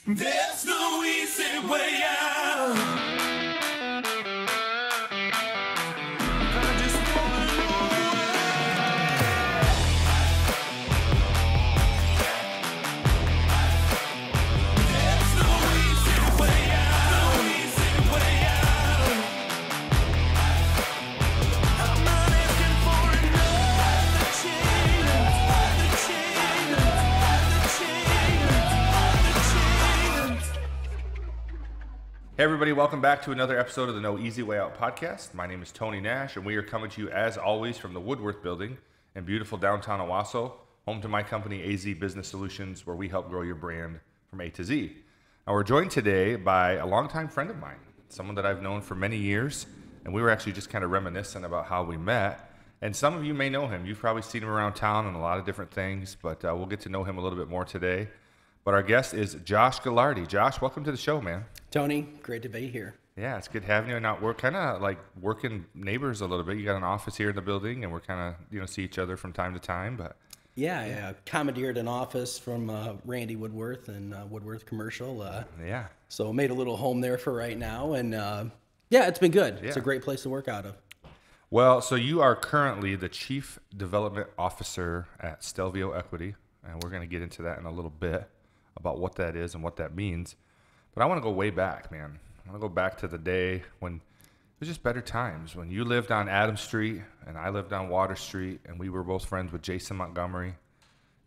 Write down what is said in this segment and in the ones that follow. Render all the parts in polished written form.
There's no easy way out. I just wanna know there's no easy way out. No easy way out. I'm not asking for another chance. Hey everybody, welcome back to another episode of the No Easy Way Out podcast. My name is Tony Nash, and we are coming to you as always from the Woodworth building in beautiful downtown Owasso, home to my company AZ Business Solutions, where we help grow your brand from A to Z. Now we're joined today by a longtime friend of mine, someone that I've known for many years, and we were actually just kind of reminiscent about how we met. And some of you may know him. You've probably seen him around town and a lot of different things, but we'll get to know him a little bit more today. But our guest is Josh Galardi. Josh, welcome to the show, man. Tony, great to be here. Yeah, it's good having you. Now, we're kind of like working neighbors a little bit. You got an office here in the building, and we're kind of, see each other from time to time. But Yeah, I commandeered an office from Randy Woodworth and Woodworth Commercial. yeah. So made a little home there for right now. And yeah, it's been good. It's a Yeah. great place to work out of. Well, so you are currently the Chief Development Officer at Stelvio Equity, and we're going to get into that in a little bit about what that is and what that means. But I want to go way back, man. I want to go back to the day when it was just better times, when you lived on Adams Street and I lived on Water Street, and we were both friends with Jason Montgomery.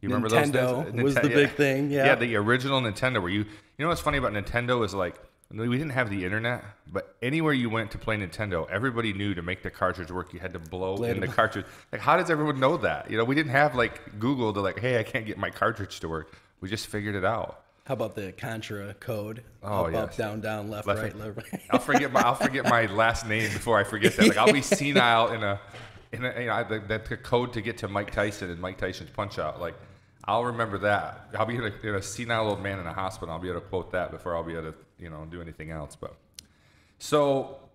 You remember those days? Nintendo was the big thing, yeah. Yeah, the original Nintendo where you know what's funny about Nintendo is like, we didn't have the internet, but anywhere you went to play Nintendo, everybody knew to make the cartridge work, you had to blow in the cartridge. Like, how does everyone know that? We didn't have like Google to like, hey, I can't get my cartridge to work. We just figured it out. How about the Contra code? Oh, up, yes. up, down, down, left, right, left, right. I'll forget my last name before I forget that. Like, I'll be senile in a the code to get to Mike Tyson and Mike Tyson's Punch Out. Like, I'll remember that. I'll be in a senile old man in a hospital. I'll be able to quote that before I'll be able to do anything else. But so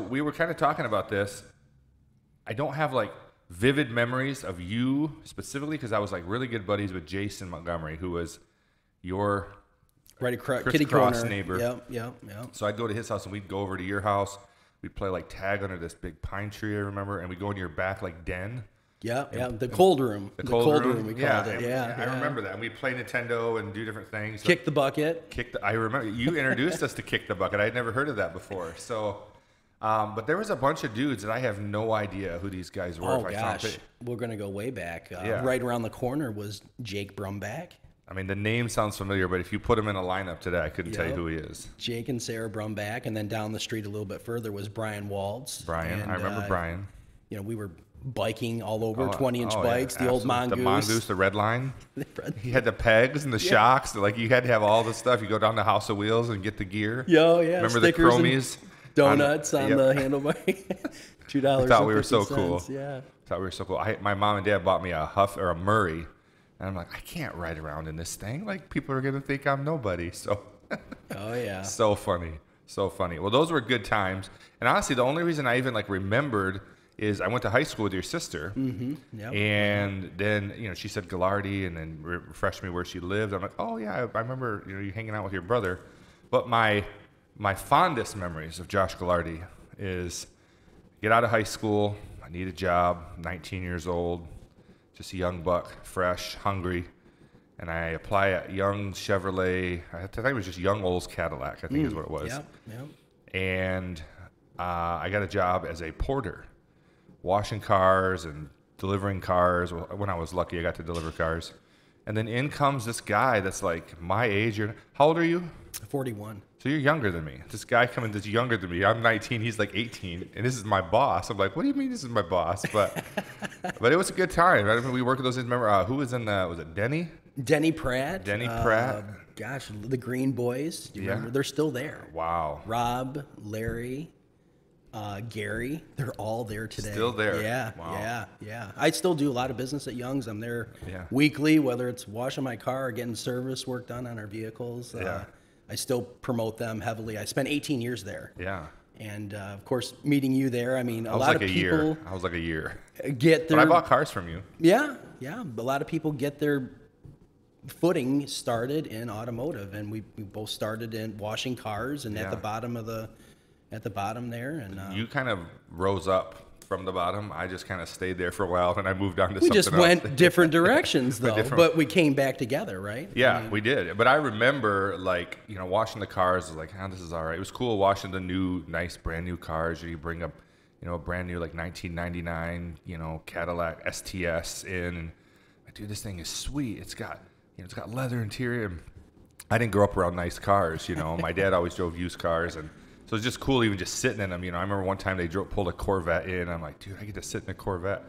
we were kind of talking about this. I don't have like vivid memories of you specifically because I was like really good buddies with Jason Montgomery, who was your Right across, kitty crisscross corner. neighbor. Yep. So I'd go to his house and we'd go over to your house. We'd play like tag under this big pine tree, I remember, and we'd go into your back like den. Yeah. The cold room. The cold room we called it. Yeah. I remember that. And we'd play Nintendo and do different things. Kick the bucket. I remember you introduced us to Kick the Bucket. I had never heard of that before. So, but there was a bunch of dudes that I have no idea who these guys were. Oh, gosh. We're going to go way back. Right around the corner was Jake Brumback. I mean, the name sounds familiar, but if you put him in a lineup today, I couldn't tell you who he is. Jake and Sarah Brumback, and then down the street a little bit further was Brian Waltz. Brian, I remember Brian. We were biking all over, 20-inch bikes, the old Mongoose. The Mongoose, the red line. He had the pegs and the shocks. Like, you had to have all the stuff. You go down to House of Wheels and get the gear. Yeah. Remember the chromies? Donuts on the handlebar. $2. I thought we were so cool. Yeah. I thought we were so cool. My mom and dad bought me a Huff or a Murray. And I'm like, I can't ride around in this thing. Like, people are going to think I'm nobody. So, oh, yeah. So funny. Well, those were good times. And honestly, the only reason I even, like, remembered is I went to high school with your sister. Mm-hmm. Yep. And then, she said Galardi and then refreshed me where she lived. I'm like, oh, yeah, I remember, you hanging out with your brother. But my fondest memories of Josh Galardi is get out of high school. I need a job, 19 years old. Just a young buck, fresh, hungry, and I apply at Young Chevrolet. I think it was just Young Olds Cadillac, I think is what it was. Yep. And I got a job as a porter, washing cars and delivering cars. When I was lucky, I got to deliver cars. And then in comes this guy that's like my age. How old are you? 41. So you're younger than me. This guy coming that's younger than me. I'm 19. He's like 18. And this is my boss. I'm like, what do you mean this is my boss? But it was a good time. Right? We worked with those. Remember, who was in the, was it Denny? Denny Pratt. Pratt. Gosh, the Green Boys. Do you remember? They're still there. Wow. Rob, Larry, Gary. They're all there today. Still there. Yeah. Wow. Yeah. I still do a lot of business at Young's. I'm there weekly, whether it's washing my car or getting service work done on our vehicles. I still promote them heavily. I spent 18 years there. Yeah. And, of course, meeting you there, I mean, I was like a year. get their... But I bought cars from you. Yeah. A lot of people get their footing started in automotive, and we both started in washing cars and at the bottom there. And you kind of rose up from the bottom. I just kind of stayed there for a while, and I moved on to something we just else. went different directions though, but we came back together, right? Yeah, we did. But I remember, like, washing the cars was like, this is all right. It was cool washing the nice brand new cars. You bring up, a brand new like 1999, Cadillac STS in, and like, dude, this thing is sweet. It's got leather interior. And I didn't grow up around nice cars. My dad always drove used cars, and so it's just cool even just sitting in them. I remember one time they pulled a Corvette in. I'm like, dude, I get to sit in a Corvette.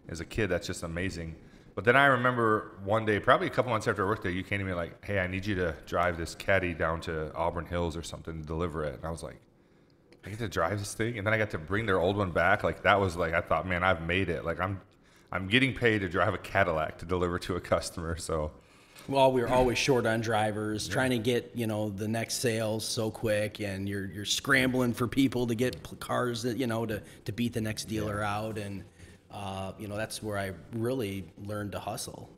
As a kid, that's just amazing. But then I remember one day, probably a couple months after I worked there, you came to me like, hey, I need you to drive this Caddy down to Auburn Hills or something to deliver it. And I was like, I get to drive this thing? And then I got to bring their old one back. Like, that was like, I thought, man, I've made it. Like, I'm getting paid to drive a Cadillac to deliver to a customer. So, well, we were always short on drivers, trying to get the next sales so quick, and you're scrambling for people to get cars that to beat the next dealer out, and that's where I really learned to hustle.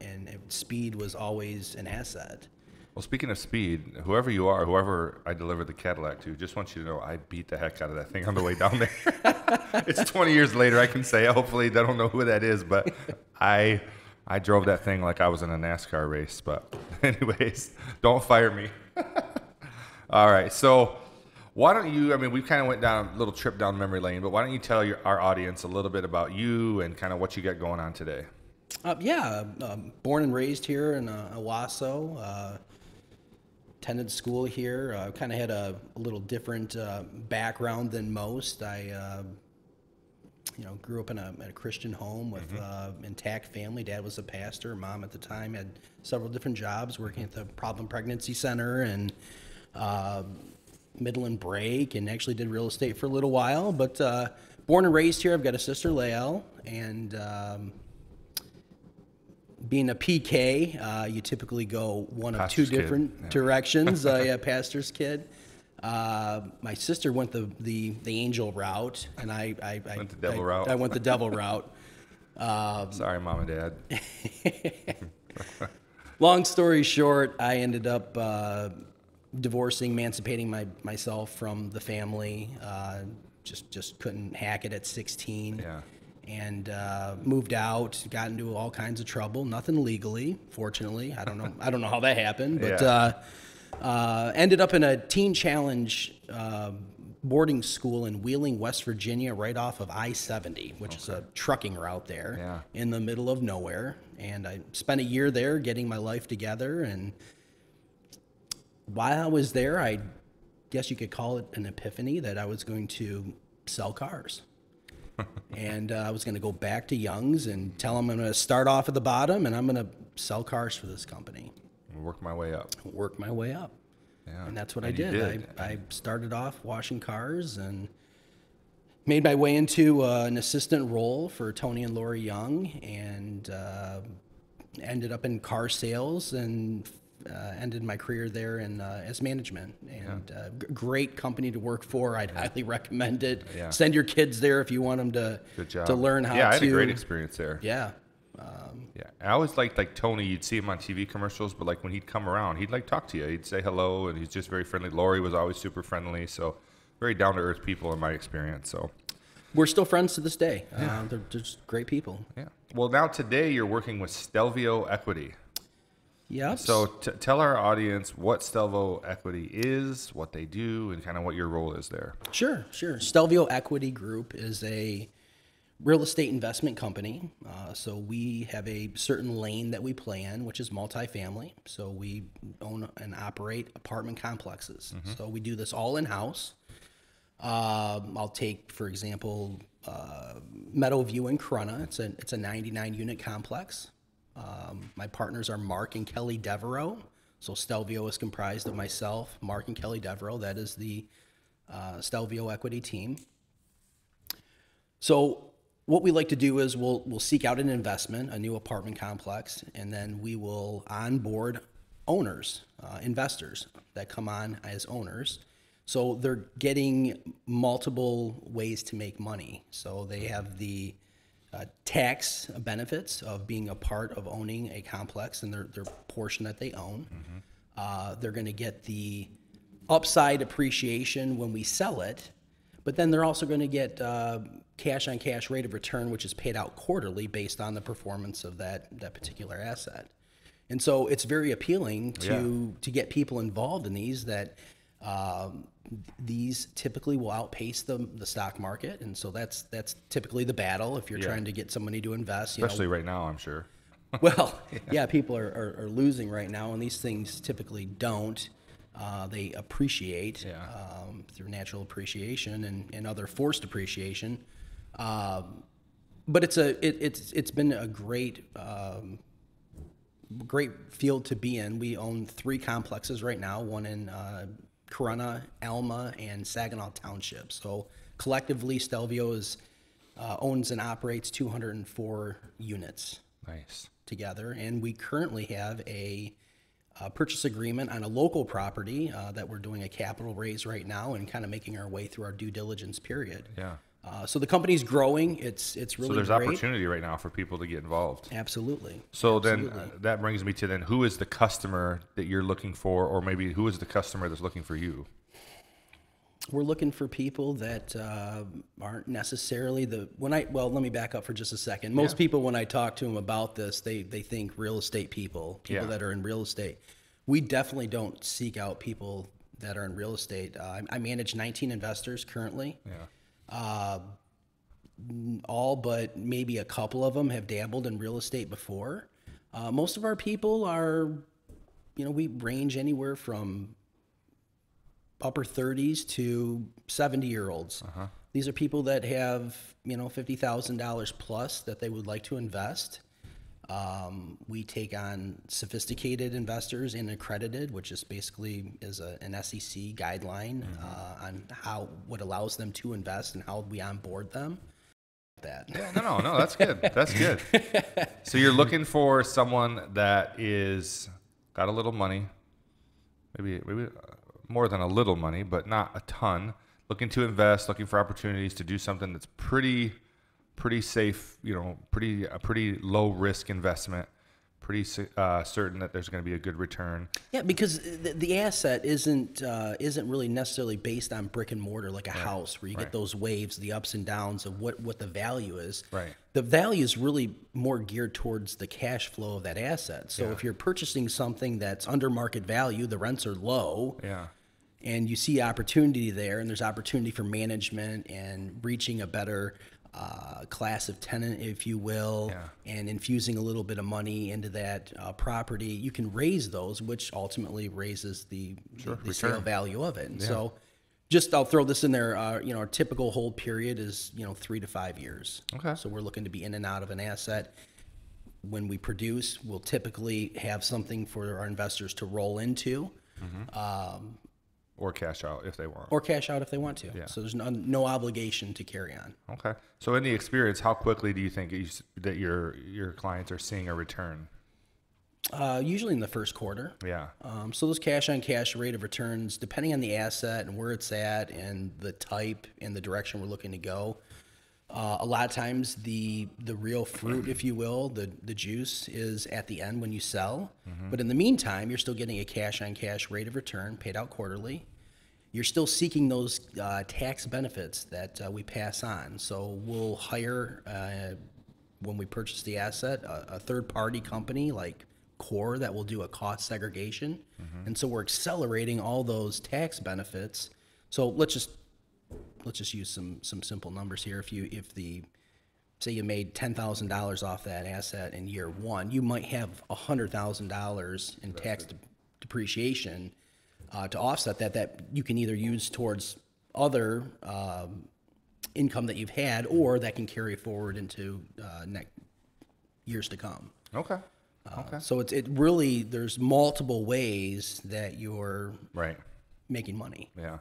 And speed was always an asset. Well, speaking of speed, whoever you are, whoever I delivered the Cadillac to, just want you to know I beat the heck out of that thing on the way down there. It's 20 years later, I can say. Hopefully, they don't know who that is, but I drove that thing like I was in a NASCAR race. But anyways, don't fire me. All right, so why don't you, we kind of went down a little trip down memory lane, but why don't you tell our audience a little bit about you and kind of what you got going on today? Born and raised here in Owasso. Attended school here. Kind of had a little different background than most. I grew up in a Christian home with intact family. Dad was a pastor. Mom at the time had several different jobs, working at the Problem Pregnancy Center and Midland Brake, and actually did real estate for a little while. But born and raised here. I've got a sister, Lael, and being a PK, you typically go one of two different directions. Pastor's kid. My sister went the angel route, and I went the devil route. I went the devil route. Sorry, Mom and Dad. Long story short, I ended up divorcing, emancipating myself from the family. Just couldn't hack it at 16. Yeah. And moved out, got into all kinds of trouble. Nothing legally, fortunately. I don't know how that happened, but ended up in a teen challenge boarding school in Wheeling, West Virginia, right off of I-70, which is a trucking route there in the middle of nowhere. And I spent a year there getting my life together. And while I was there, I guess you could call it an epiphany that I was going to sell cars. And I was going to go back to Young's and tell them I'm going to start off at the bottom and I'm going to sell cars for this company. Work my way up. Yeah. And that's what I did. I started off washing cars and made my way into an assistant role for Tony and Lori Young, and ended up in car sales and ended my career there in as management. And great company to work for. I'd highly recommend it. Yeah. Send your kids there if you want them to learn how to. Yeah, I had a great experience there. Yeah. I always liked like Tony. You'd see him on TV commercials, but like when he'd come around, he'd like talk to you. He'd say hello, and he's just very friendly. Lori was always super friendly, so very down to earth people in my experience. So we're still friends to this day. They're just great people. Yeah. Well, now today you're working with Stelvio Equity. Yep. So tell our audience what Stelvio Equity is, what they do, and kind of what your role is there. Sure. Stelvio Equity Group is a real estate investment company. So we have a certain lane that we play in, which is multifamily. So we own and operate apartment complexes. Mm-hmm. So we do this all in-house. I'll take, for example, Meadowview in Corunna. It's a 99-unit complex. My partners are Mark and Kelly Devereaux. So Stelvio is comprised of myself, Mark and Kelly Devereaux. That is the Stelvio Equity team. So what we like to do is we'll seek out an investment, a new apartment complex, and then we will onboard owners, investors that come on as owners. So they're getting multiple ways to make money. So they have the tax benefits of being a part of owning a complex and their portion that they own. They're going to get the upside appreciation when we sell it, but then they're also going to get cash-on-cash rate of return, which is paid out quarterly based on the performance of that particular asset. And so it's very appealing to get people involved in these that these typically will outpace the stock market. And so that's typically the battle if you're trying to get somebody to invest. Especially right now, I'm sure. Well, people are losing right now, and these things typically don't. They appreciate through natural appreciation and other forced appreciation. But it's been a great field to be in. We own 3 complexes right now, one in Corunna, Alma, and Saginaw Township. So collectively, Stelvio owns and operates 204 units. Nice. Together, and we currently have a purchase agreement on a local property that we're doing a capital raise right now and kind of making our way through our due diligence period. Yeah. So the company's growing. It's really so there's great. Opportunity right now for people to get involved. Absolutely. So Absolutely. then that brings me to then who is the customer that you're looking for, or maybe who is the customer that's looking for you? We're looking for people that aren't necessarily let me back up for just a second. Most people, when I talk to them about this, they think real estate people that are in real estate. We definitely don't seek out people that are in real estate. I manage 19 investors currently. Yeah. All but maybe a couple of them have dabbled in real estate before. Most of our people are, we range anywhere from upper 30s to 70-year-olds. These are people that have, $50,000 plus that they would like to invest. We take on sophisticated investors and accredited, which is basically an SEC guideline on what allows them to invest and how we onboard them. Yeah, no, that's good. That's good. So you're looking for someone that is got a little money, maybe more than a little money, but not a ton, looking to invest, looking for opportunities to do something that's pretty safe, pretty low risk investment, pretty certain that there's going to be a good return. Yeah, because the asset isn't really necessarily based on brick and mortar like a house where you get those waves, the ups and downs of what the value is. Right. The value is really more geared towards the cash flow of that asset. So if you're purchasing something that's under market value, the rents are low. Yeah. And you see opportunity there, and there's opportunity for management and reaching a better class of tenant, if you will, and infusing a little bit of money into that property. You can raise those, which ultimately raises the sale value of it. And so I'll throw this in there, our typical hold period is, 3 to 5 years. Okay. So we're looking to be in and out of an asset. When we produce, we'll typically have something for our investors to roll into. Or cash out if they want. Or cash out if they want to. Yeah. So there's no obligation to carry on. Okay. So in the experience, how quickly do you think that your clients are seeing a return? Usually in the first quarter. Yeah. So those cash-on-cash rate of returns, depending on the asset and where it's at and the type and the direction we're looking to go, a lot of times the real fruit, if you will, the juice is at the end when you sell. But in the meantime, you're still getting a cash-on-cash rate of return paid out quarterly. You're still seeking those tax benefits that we pass on. So we'll hire, when we purchase the asset, a third-party company like Core that will do a cost segregation. And so we're accelerating all those tax benefits. So let's just use some simple numbers here. Say you made $10,000 off that asset in year 1, you might have $100,000 in tax depreciation to offset that you can either use towards other income that you've had, or that can carry forward into years to come. Okay. Okay. So it really, there's multiple ways that you're making money. Yeah.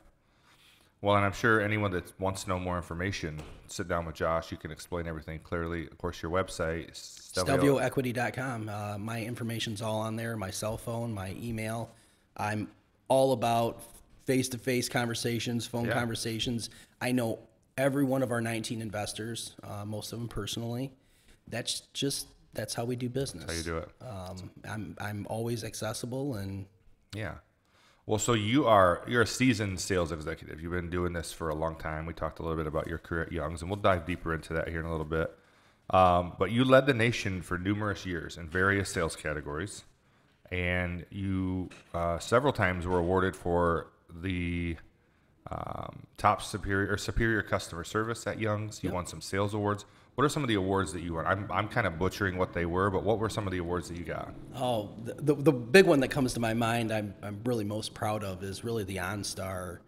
Well, and I'm sure anyone that wants to know more information, sit down with Josh. You can explain everything clearly. Of course, your website, StelvioEquity.com. My information's all on there, my cell phone, my email. I'm all about face-to-face conversations, phone conversations. I know every one of our 19 investors, most of them personally. That's how we do business. That's how you do it. I'm always accessible, and Yeah. Well, so you're a seasoned sales executive. You've been doing this for a long time. We talked a little bit about your career at Young's, and we'll dive deeper into that here in a little bit. But you led the nation for numerous years in various sales categories, and you several times were awarded for the top superior customer service at Young's. You won some sales awards. What are some of the awards that you won? I'm kind of butchering what they were, but what were some of the awards that you got? oh, the big one that comes to my mind, I'm really most proud of is really the OnStar.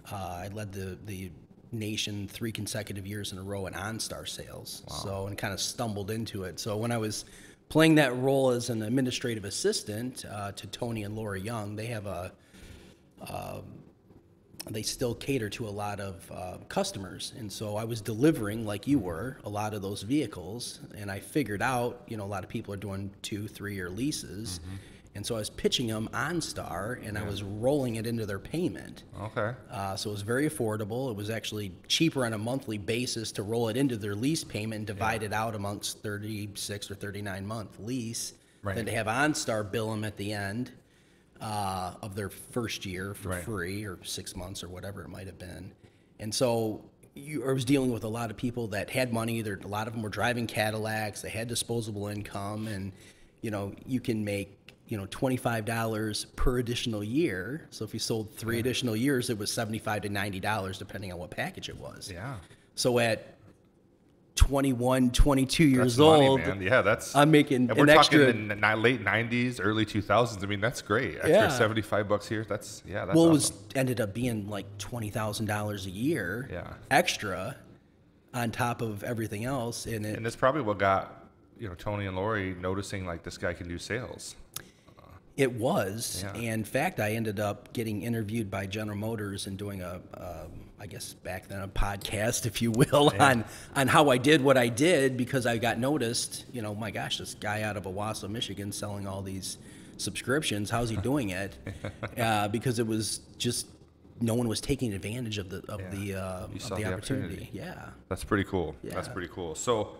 I led the nation 3 consecutive years in a row in OnStar sales. Wow. So, and kind of stumbled into it. So when I was playing that role as an administrative assistant to Tony and Laura Young, they have they still cater to a lot of customers. And so I was delivering, like you were, a lot of those vehicles. And I figured out, a lot of people are doing 2-3 year leases. Mm-hmm. And so I was pitching them OnStar, and I was rolling it into their payment. Okay. So it was very affordable. It was actually cheaper on a monthly basis to roll it into their lease payment and divide it out amongst 36 or 39 month lease than to have OnStar bill them at the end of their first year for free, or 6 months or whatever it might have been. And so I was dealing with a lot of people that had money. A lot of them were driving Cadillacs. They had disposable income, and you can make $25 per additional year. So if you sold 3 additional years, it was $75 to $90 depending on what package it was. Yeah. So at 21, 22 years That's money, old, man. Yeah, that's I'm making and we're an talking extra. in the late 90s, early 2000s. I mean, that's great. Extra Yeah. $75 here. That's Well, awesome. it was ended up being like $20,000 a year extra on top of everything else. And that's probably what got Tony and Lori noticing, like, this guy can do sales. It was. And in fact, I ended up getting interviewed by General Motors and doing I guess back then, a podcast, if you will, on how I did what I did, because I got noticed, my gosh, this guy out of Owasso, Michigan, selling all these subscriptions, how's he doing it? Because it was just, no one was taking advantage of the opportunity. Yeah. That's pretty cool. Yeah. That's pretty cool. So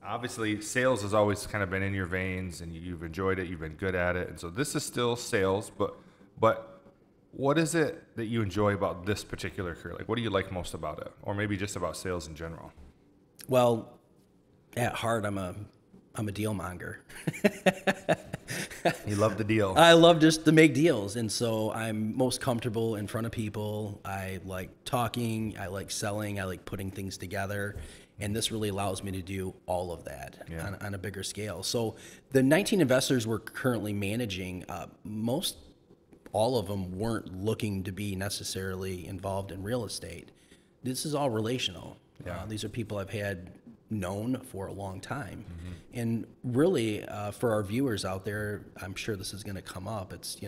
obviously sales has always kind of been in your veins, and you've enjoyed it. You've been good at it. And so this is still sales, but what is it that you enjoy about this particular career? Like, what do you like most about it? Or maybe just about sales in general? Well, at heart, I'm a deal monger. You love the deal. I love just to make deals. And so I'm most comfortable in front of people. I like talking. I like selling. I like putting things together. And this really allows me to do all of that on a bigger scale. So the 19 investors we're currently managing, all of them weren't looking to be necessarily involved in real estate. This is all relational. These are people I've had known for a long time. Mm-hmm. And really, for our viewers out there, I'm sure this is going to come up. It's,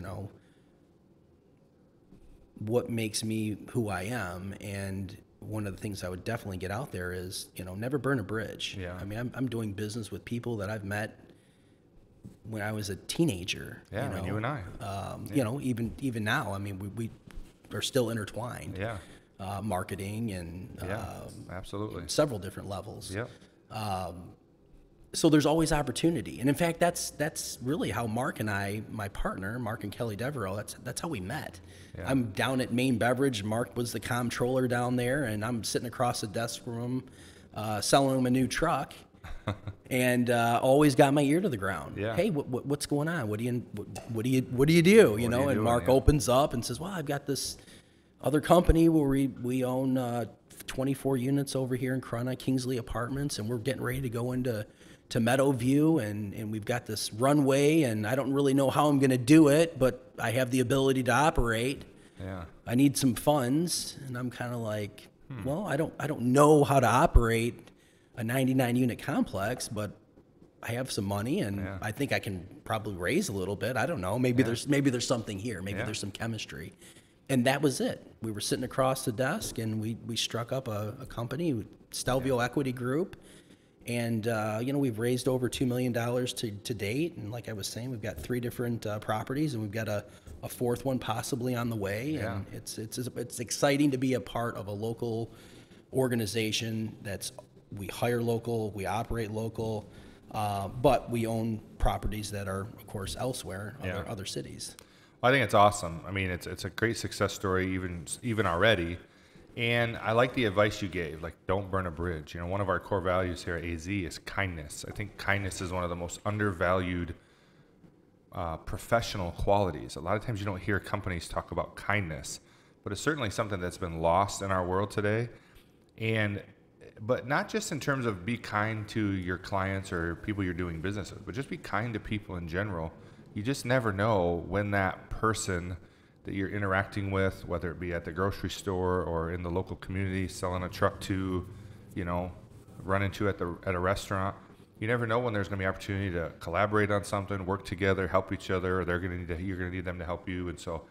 what makes me who I am. And one of the things I would definitely get out there is, never burn a bridge. Yeah. I mean, I'm doing business with people that I've met when I was a teenager. Yeah, when you and I. Even now, I mean, we are still intertwined. Yeah. Marketing and absolutely several different levels. Yeah. So there's always opportunity, and in fact, that's really how Mark and I, my partner, Mark and Kelly Devereaux, that's how we met. Yeah. I'm down at Main Beverage. Mark was the comptroller down there, and I'm sitting across the desk from him, selling him a new truck. And always got my ear to the ground. Yeah. Hey, what's going on? What do you do? And Mark opens up and says, "Well, I've got this other company where we own 24 units over here in Corona, Kingsley Apartments, and we're getting ready to go into Meadowview, and we've got this runway, and I don't really know how I'm going to do it, but I have the ability to operate. Yeah. I need some funds." And I'm kind of like, "Well, I don't know how to operate a 99 unit complex, but I have some money, and I think I can probably raise a little bit. I don't know. Maybe there's something here. Maybe there's some chemistry." And that was it. We were sitting across the desk, and we struck up a company, Stelvio Equity Group, and we've raised over $2 million to date. And like I was saying, we've got 3 different properties, and we've got a 4th one possibly on the way. Yeah. And it's exciting to be a part of a local organization we hire local, we operate local, but we own properties that are, of course, elsewhere, other cities. I think it's awesome. I mean, it's a great success story even already. And I like the advice you gave, like don't burn a bridge. You know, one of our core values here at AZ is kindness. I think kindness is one of the most undervalued professional qualities. A lot of times you don't hear companies talk about kindness, but it's certainly something that's been lost in our world today. But not just in terms of be kind to your clients or people you're doing business with, but just be kind to people in general. You just never know when that person that you're interacting with, whether it be at the grocery store or in the local community, selling a truck to, run into at a restaurant. You never know when there's going to be opportunity to collaborate on something, work together, help each other, or you're going to need them to help you. And so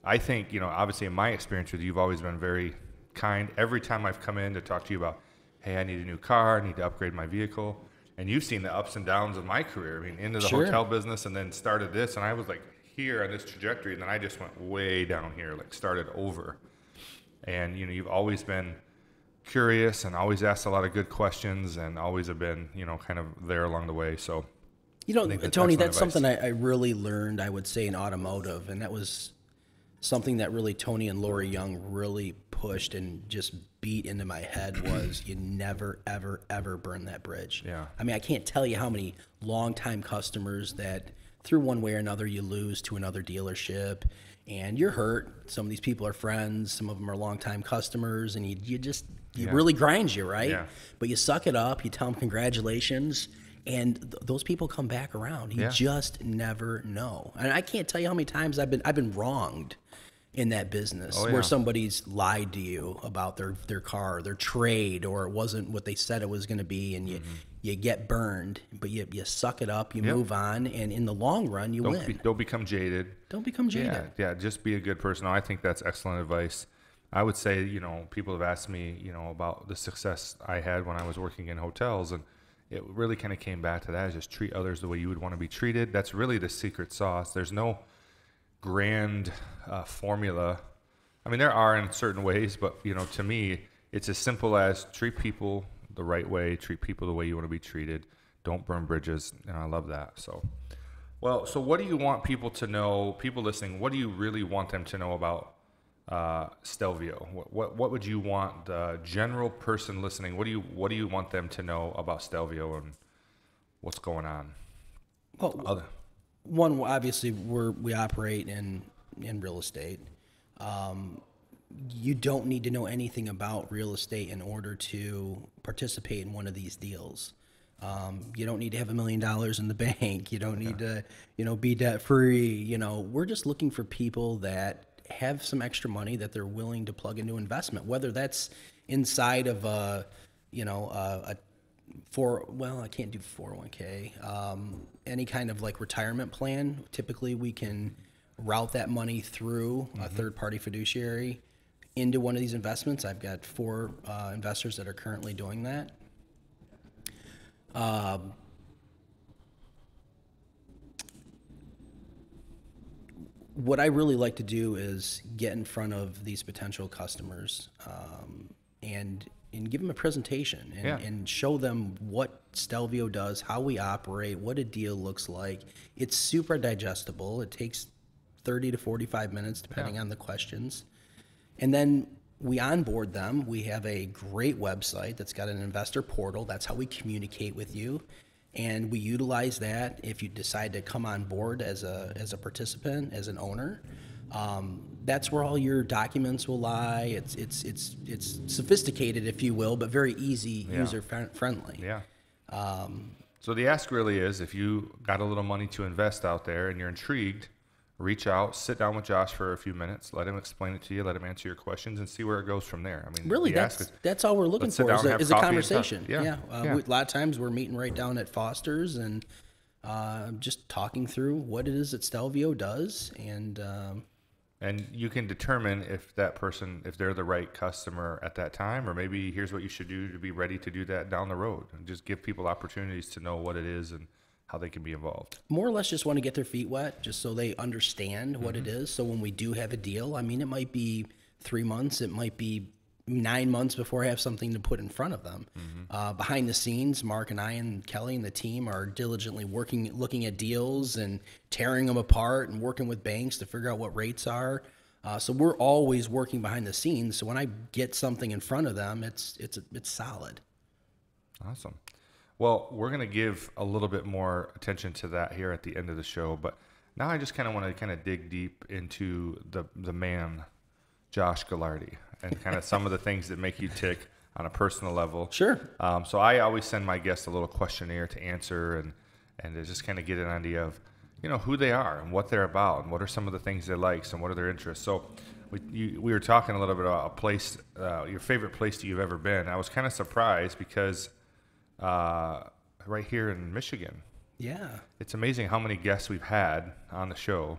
I think, obviously in my experience with you, you've always been very kind. Every time I've come in to talk to you about, hey, I need a new car, I need to upgrade my vehicle. And you've seen the ups and downs of my career. I mean, into the hotel business and then started this, and I was like here on this trajectory, and then I just went way down here, like started over. And, you've always been curious and always asked a lot of good questions and always have been, kind of there along the way. So, Tony, that's something I really learned, I would say, in automotive, and that was something that really Tony and Lori Young really pushed and just beat into my head was you never, ever, ever burn that bridge. Yeah. I mean, I can't tell you how many longtime customers that through one way or another you lose to another dealership and you're hurt. Some of these people are friends. Some of them are longtime customers, and it really grinds you, right? Yeah. But you suck it up. You tell them congratulations. And those people come back around. You just never know. And I can't tell you how many times I've been wronged in that business where somebody's lied to you about their car, their trade, or it wasn't what they said it was going to be, and you get burned, but you suck it up, you move on, and in the long run, you win. Don't become jaded. Don't become jaded. Yeah, just be a good person. I think that's excellent advice. I would say, people have asked me, about the success I had when I was working in hotels, and it really kind of came back to that, is just treat others the way you would want to be treated. That's really the secret sauce. There's no grand formula. I mean, there are in certain ways, but, to me, it's as simple as treat people the right way, treat people the way you want to be treated. Don't burn bridges, and I love that. So what do you want people to know, people listening, what do you really want them to know about Stelvio? What would you want the general person listening? What do you want them to know about Stelvio and what's going on? Well, one, obviously, we operate in real estate. You don't need to know anything about real estate in order to participate in one of these deals. You don't need to have $1 million in the bank. You don't need to, be debt free. We're just looking for people that have some extra money that they're willing to plug into investment, whether that's inside of I can't do 401k, any kind of like retirement plan. Typically we can route that money through a third-party fiduciary into one of these investments. I've got 4 investors that are currently doing that. What I really like to do is get in front of these potential customers and give them a presentation and show them what Stelvio does, how we operate, what a deal looks like. It's super digestible. It takes 30 to 45 minutes depending on the questions. And then we onboard them. We have a great website that's got an investor portal. That's how we communicate with you. And we utilize that if you decide to come on board as a participant, as an owner. That's where all your documents will lie. It's sophisticated, if you will, but very easy, user friendly. Yeah. So the ask really is, if you got a little money to invest out there and you're intrigued, reach out, sit down with Josh for a few minutes, let him explain it to you, let him answer your questions, and see where it goes from there. I mean, really, that's all we're looking for is a conversation. A lot of times we're meeting right down at Foster's and just talking through what it is that Stelvio does, and you can determine if that person, if they're the right customer at that time, or maybe here's what you should do to be ready to do that down the road, and just give people opportunities to know what it is and how they can be involved. More or less just want to get their feet wet just so they understand what it is. So when we do have a deal, I mean, it might be 3 months, it might be 9 months before I have something to put in front of them. Behind the scenes, Mark and I and Kelly and the team are diligently looking at deals and tearing them apart and working with banks to figure out what rates are. So we're always working behind the scenes. So when I get something in front of them, it's solid. Awesome. Well, we're going to give a little bit more attention to that here at the end of the show, but now I just kind of want to kind of dig deep into the man, Josh Galardi, and kind of some of the things that make you tick on a personal level. Sure. So I always send my guests a little questionnaire to answer and to just kind of get an idea of, who they are and what they're about and what are some of the things they like and what are their interests. So we were talking a little bit about a place, your favorite place that you've ever been. I was kind of surprised because right here in Michigan. Yeah. It's amazing how many guests we've had on the show,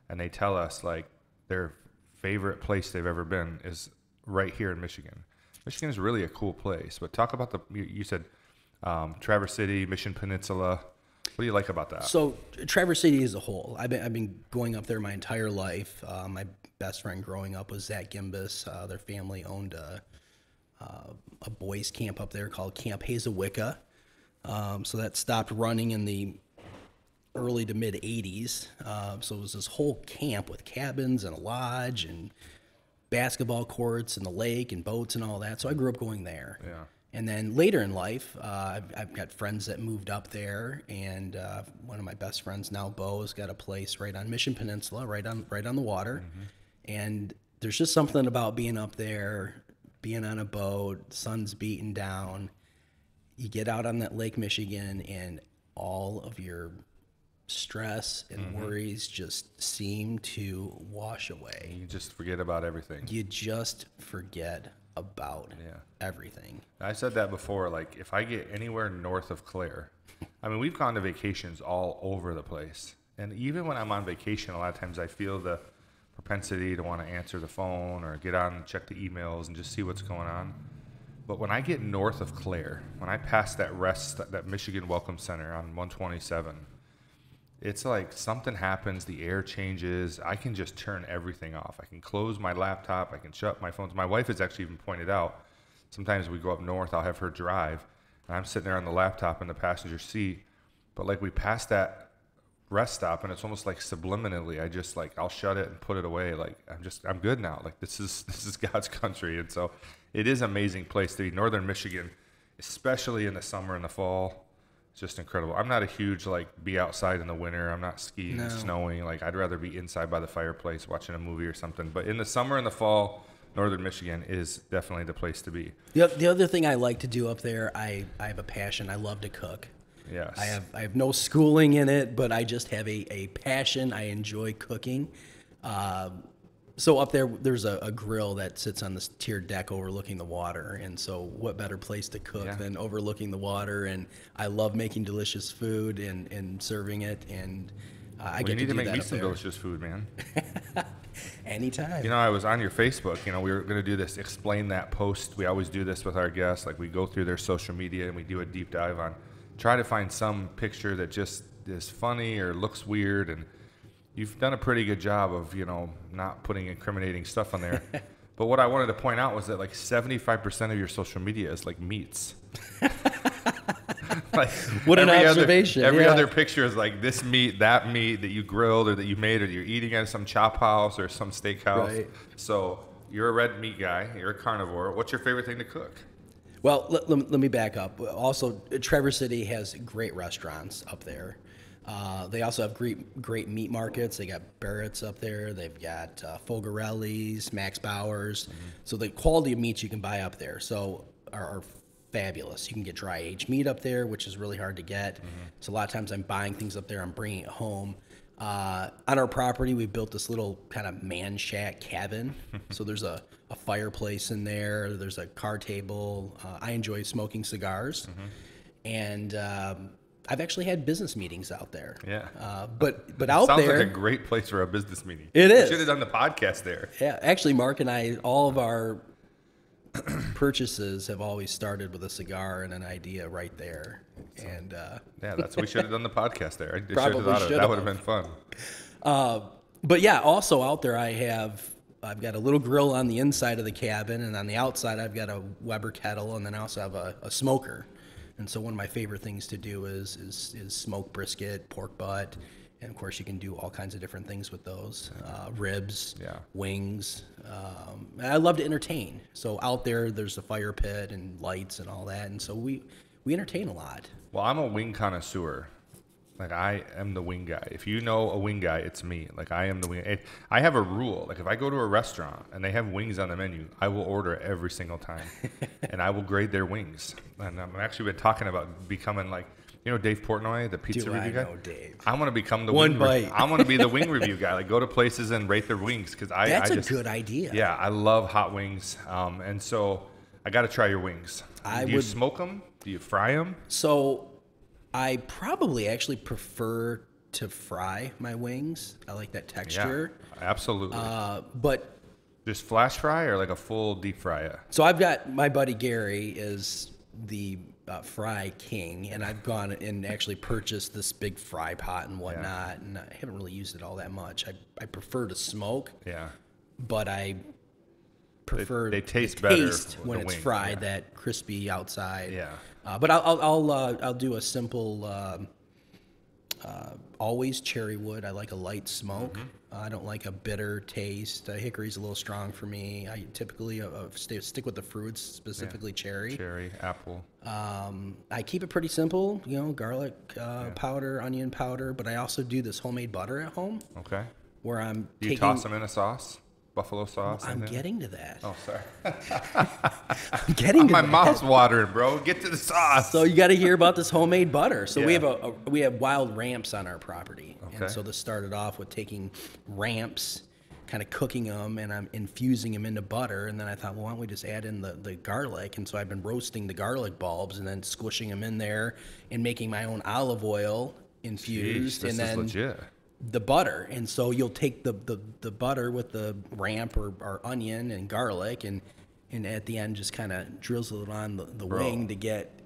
and they tell us like their favorite place they've ever been is right here in Michigan. Michigan is really a cool place. But talk about you said Traverse City, Mission Peninsula. What do you like about that? So Traverse City as a whole, I've been going up there my entire life. My best friend growing up was Zach Gimbus. Their family owned a boys camp up there called Camp Hazewicka. So that stopped running in the early to mid 80s. So it was this whole camp with cabins and a lodge and basketball courts and the lake and boats and all that. So I grew up going there. Yeah. And then later in life, I've got friends that moved up there, and one of my best friends now, Bo's got a place right on Mission Peninsula, right on the water. And there's just something about being up there, being on a boat, sun's beating down. You get out on that Lake Michigan, and all of your stress and worries just seem to wash away. You just forget about everything. You just forget about everything. I said that before, like if I get anywhere north of Clare, I mean, we've gone to vacations all over the place. And even when I'm on vacation, a lot of times I feel the propensity to want to answer the phone or get on and check the emails and just see what's going on. But when I get north of Clare, when I pass that Michigan Welcome Center on 127, it's like something happens, the air changes, I can just turn everything off. I can close my laptop, I can shut my phones. My wife has actually even pointed out, sometimes we go up north, I'll have her drive, and I'm sitting there on the laptop in the passenger seat, but like we pass that rest stop, and it's almost like subliminally, I just like, I'll shut it and put it away, like I'm good now, like this is God's country. And so it is an amazing place to be. Northern Michigan, especially in the summer and the fall, it's just incredible. I'm not a huge be outside in the winter. I'm not skiing and snowing. Like I'd rather be inside by the fireplace watching a movie or something. But in the summer and the fall, Northern Michigan is definitely the place to be. The other thing I like to do up there, I have a passion. I love to cook. Yes. I have no schooling in it, but I just have a passion. I enjoy cooking. So up there's a grill that sits on this tiered deck overlooking the water. And so what better place to cook than overlooking the water? And I love making delicious food and serving it. And I get to do that up there. You need to make me some delicious food, man. Anytime. I was on your Facebook. We were going to do this Explain That post. We always do this with our guests. Like we go through their social media and we do a deep dive on, try to find some picture that just is funny or looks weird. And you've done a pretty good job of, not putting incriminating stuff on there. But what I wanted to point out was that 75% of your social media is meats. What an observation. Every other picture is this meat, that you grilled or that you made or you're eating at some chop house or some steakhouse. Right. So you're a red meat guy. You're a carnivore. What's your favorite thing to cook? Well, let me back up. Also, Traverse City has great restaurants up there. They also have great meat markets. They got Barrett's up there. They've got Fogarelli's, Max Bauer's. So the quality of meats you can buy up there are fabulous. You can get dry aged meat up there, which is really hard to get. So a lot of times I'm buying things up there. I'm bringing it home. On our property, we built this little kind of man shack cabin. So there's a fireplace in there. There's a card table. I enjoy smoking cigars. And I've actually had business meetings out there. Yeah. But out Sounds there. like a great place for a business meeting. It is. We should have done the podcast there. Yeah. Actually, Mark and I, all of our purchases have always started with a cigar and an idea right there. And we should have done the podcast there. I Probably should have thought of it. should That would have. have been fun. but yeah, also out there I have I've got a little grill on the inside of the cabin, and on the outside I've got a Weber kettle, and then I also have a smoker. And so one of my favorite things to do is smoke brisket, pork butt, and of course you can do all kinds of different things with those, ribs, wings. I love to entertain. So out there's a fire pit and lights and all that, and so we entertain a lot. Well, I'm a wing connoisseur. Like, I am the wing guy. If you know a wing guy, it's me. Like, I am the wing. I have a rule. Like, if I go to a restaurant and they have wings on the menu, I will order every single time. And I will grade their wings. And I've actually been talking about becoming like, you know, Dave Portnoy, the pizza review guy? I know Dave. I want to become the One bite. I want to be the wing review guy. Like, go to places and rate their wings. Because That's I a just, good idea. Yeah, I love hot wings. And so I got to try your wings. Do you smoke them? Do you fry them? So I probably actually prefer to fry my wings. I like that texture. Yeah, absolutely. But Just flash fry or like a full deep fry it? so I've got my buddy Gary is the fry king, and I've gone and actually purchased this big fry pot and whatnot, and I haven't really used it all that much. I prefer to smoke, but I prefer they taste the better taste with when the it's wing, fried, that crispy outside. Yeah. But I'll do a simple always cherry wood. I like a light smoke. I don't like a bitter taste. Hickory's a little strong for me. I typically stick with the fruits, specifically cherry. Cherry, apple. I keep it pretty simple, you know, garlic powder, onion powder, but I also do this homemade butter at home. Okay. Where I'm Do you toss them in a sauce? Buffalo sauce? I'm getting to that. Oh, sorry. I'm getting to My that. mouth's watering, bro. Get to the sauce. So you got to hear about this homemade butter. So we have wild ramps on our property, and so this started off with taking ramps, kind of cooking them, and I'm infusing them into butter. And then I thought, well, why don't we just add in the garlic? And so I've been roasting the garlic bulbs and then squishing them in there and making my own olive oil infused. Jeez, this and is then legit. the butter. And so you'll take the butter with the ramp or onion and garlic, and at the end just kind of drizzle it on the wing to get.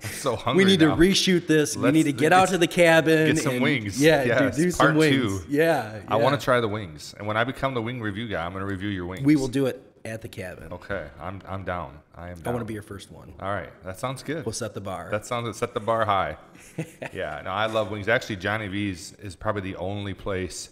I'm so hungry. We need now. to reshoot this. We need to get out to the cabin. Get some and, wings. Yeah, Yes, do some part wings. 2. Yeah, I want to try the wings. And when I become the wing review guy, I'm going to review your wings. We will do it at the cabin. Okay. I'm down. I am down. I want to be your first one. All right. That sounds good. We'll set the bar. That sounds set the bar high. Yeah, no, I love wings. Actually, Johnny V's is probably the only place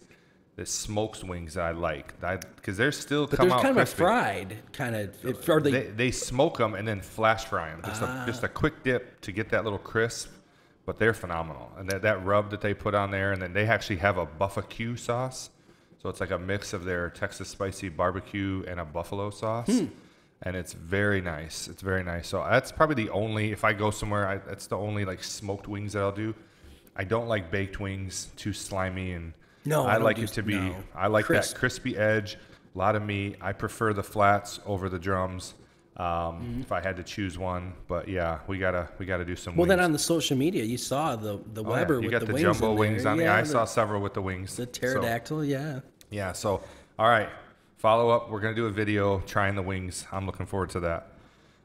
that smokes wings that I like. Because they're still but come there's out kind of crispy. a fried kind of. Are They smoke them and then flash fry them. Just a quick dip to get that little crisp. But they're phenomenal. And that rub that they put on there, and then they actually have a barbecue sauce. So it's like a mix of their Texas spicy barbecue and a buffalo sauce. And it's very nice. It's very nice. So that's probably the only, if I go somewhere, that's the only like smoked wings that I'll do. I don't like baked wings, too slimy, and No, I don't like do- it to be, no. I like Crisp. that crispy edge, a lot of meat. I prefer the flats over the drums. If I had to choose one, but yeah, we gotta do some. Well, wings. then on the social media, you saw the Oh, yeah. Weber You with got the the wings jumbo in wings there. on there. Yeah, I saw several with the wings. the So, pterodactyl. Yeah. yeah. So, all right. Follow up. We're gonna do a video trying the wings. I'm looking forward to that.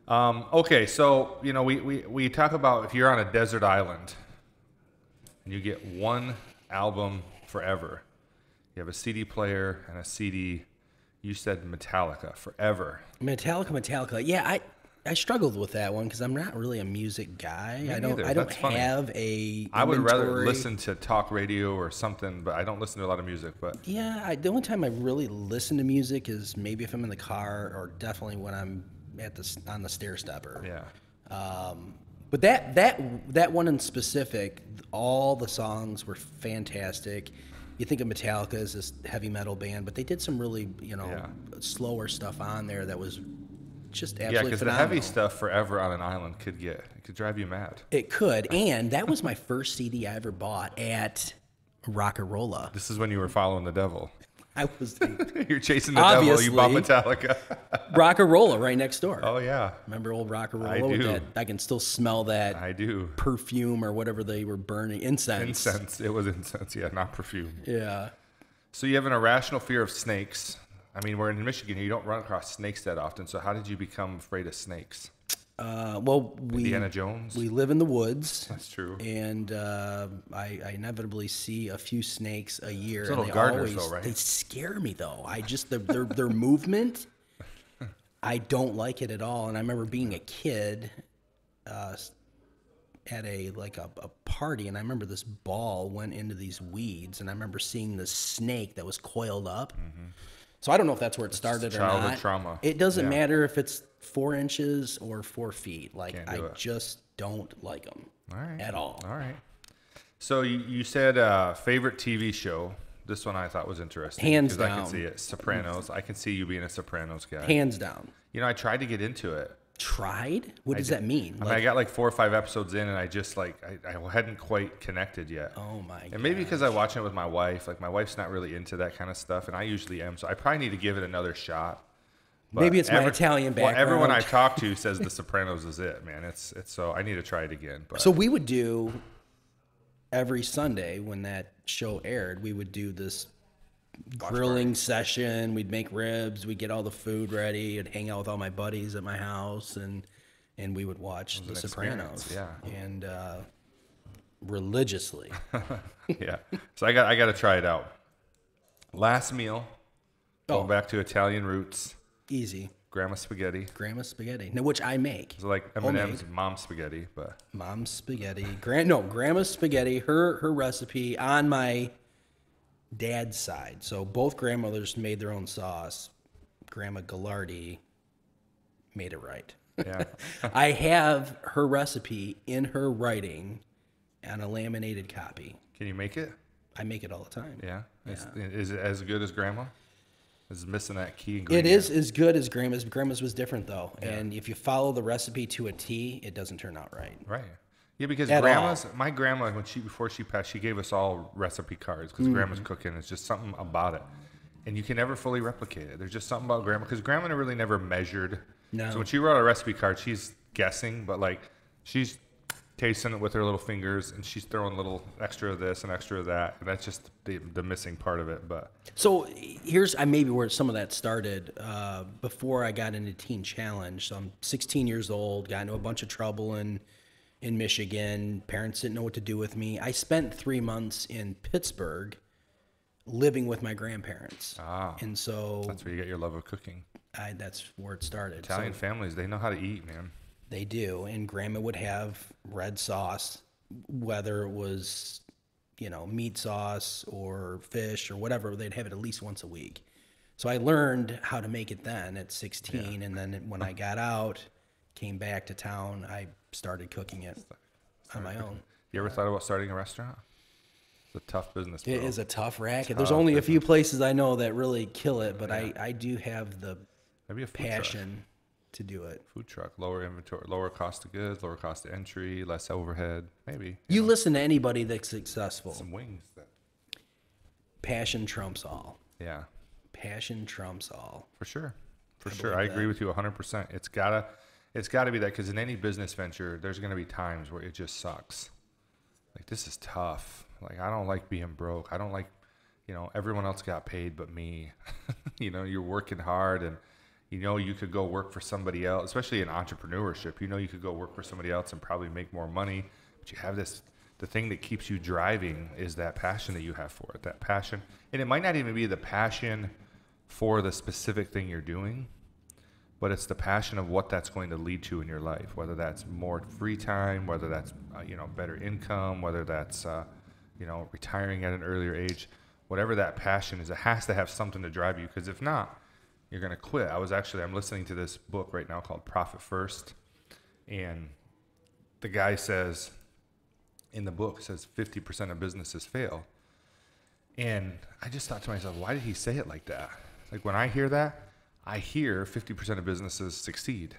Okay. So you know, we talk about if you're on a desert island and you get one album forever. You have a CD player and a CD. You said Metallica forever. Metallica. Yeah, I struggled with that one because I'm not really a music guy. I don't That's funny. have a. I would rather inventory. listen to talk radio or something, but I don't listen to a lot of music. But Yeah, the only time I really listen to music is maybe if I'm in the car, or definitely when I'm on the stair stepper. yeah, But that one in specific, all the songs were fantastic. You think of Metallica as this heavy metal band, but they did some really slower stuff on there that was just yeah, absolutely because the phenomenal. heavy stuff forever on an island could drive you mad. It could, and that was my first CD I ever bought at Rock-a-Rolla. This is when you were following the devil. I was You're chasing the devil. You bought Obviously. Metallica. Rock-a-Rolla right next door. Oh yeah, Remember old Rock-a-Rolla? I with do. that? I can still smell that I do. perfume or whatever they were burning. Incense. Incense. It was incense. Yeah, not perfume. Yeah. So you have an irrational fear of snakes. I mean, we're in Michigan. You don't run across snakes that often. So how did you become afraid of snakes? Well, Indiana Jones. we live in the woods. That's true. And I inevitably see a few snakes a year. Little And they gardeners, though, right? They scare me though. I just their movement. I don't like it at all. And I remember being a kid at a party, and I remember this ball went into these weeds, and I remember seeing this snake that was coiled up. So I don't know if that's where it started or childhood not. trauma. It doesn't Yeah. matter if it's 4 inches or 4 feet. Like Can't do it. just don't like them All right. at all. All right. So you said favorite TV show. This one I thought was interesting. Hands because I down. can see it. Sopranos. I can see you being a Sopranos guy. Hands down. You know, I tried to get into it. Tried? What does that mean? I mean, I got like 4 or 5 episodes in, and I just I hadn't quite connected yet. Oh my god. And maybe because I watch it with my wife. Like my wife's not really into that kind of stuff, and I usually am. So I probably need to give it another shot. But Maybe it's my Italian background. Well, everyone I talk to says The Sopranos is it, man. It's so I need to try it again. But So we would do every Sunday when that show aired, we would do this grilling session. We'd make ribs. We'd get all the food ready. I'd hang out with all my buddies at my house, and we would watch The Sopranos. Yeah. And religiously. yeah. So I got to try it out. Last meal. Going Oh. back to Italian roots. Easy. Grandma spaghetti. Grandma spaghetti. No, which I make. It's like M&M's mom spaghetti, but Mom's spaghetti. Grandma's spaghetti. Her recipe on my dad's side. So both grandmothers made their own sauce. Grandma Galardi made it right. yeah. I have her recipe in her writing on a laminated copy. Can you make it? I make it all the time. Yeah. Is it as good as grandma? Is it missing that key It ingredient? is as good as grandma's. Grandma's was different though. And if you follow the recipe to a T, it doesn't turn out right. Right. Yeah, because At my grandma, before she passed, she gave us all recipe cards because grandma's cooking. It's just something about it. And you can never fully replicate it. There's just something about grandma, because grandma really never measured. No. So when she wrote a recipe card, she's guessing, but like she's tasting it with her little fingers, and she's throwing a little extra of this and extra of that. And that's just the missing part of it. But So here's maybe where some of that started. Before I got into Teen Challenge, so I'm 16 years old, got into a bunch of trouble in Michigan. Parents didn't know what to do with me. I spent 3 months in Pittsburgh living with my grandparents. And so that's where you get your love of cooking. that's where it started. Italian So families, they know how to eat, man. they do. And grandma would have red sauce, whether it was, meat sauce or fish or whatever. They'd have it at least once a week. So I learned how to make it then at 16. And then when I got out, came back to town, I started cooking it on my own. You ever thought about starting a restaurant? It's a tough business, bro. It is a tough racket. There's only a few places I know that really kill it, but I do have the Maybe a food truck. passion to do it. Food truck, lower inventory, lower cost of goods, lower cost of entry, less overhead. Maybe. You listen to anybody that's successful. Some wings. Passion trumps all. Yeah, Passion trumps all. for sure. For sure. I believe agree that. with you 100%. It's gotta be that, because in any business venture, there's gonna be times where it just sucks. Like, this is tough. Like, I don't like being broke. I don't like, everyone else got paid but me. You're working hard, and you could go work for somebody else, especially in entrepreneurship. You could go work for somebody else and probably make more money, but you have the thing that keeps you driving is that passion that you have for it, that passion. And it might not even be the passion for the specific thing you're doing, but it's the passion of what that's going to lead to in your life, whether that's more free time, whether that's, better income, whether that's, retiring at an earlier age, whatever that passion is, it has to have something to drive you, because if not, you're going to quit. I'm listening to this book right now called Profit First. And the guy says, in the book, says 50% of businesses fail. And I just thought to myself, why did he say it like that? Like, when I hear that, I hear 50% of businesses succeed.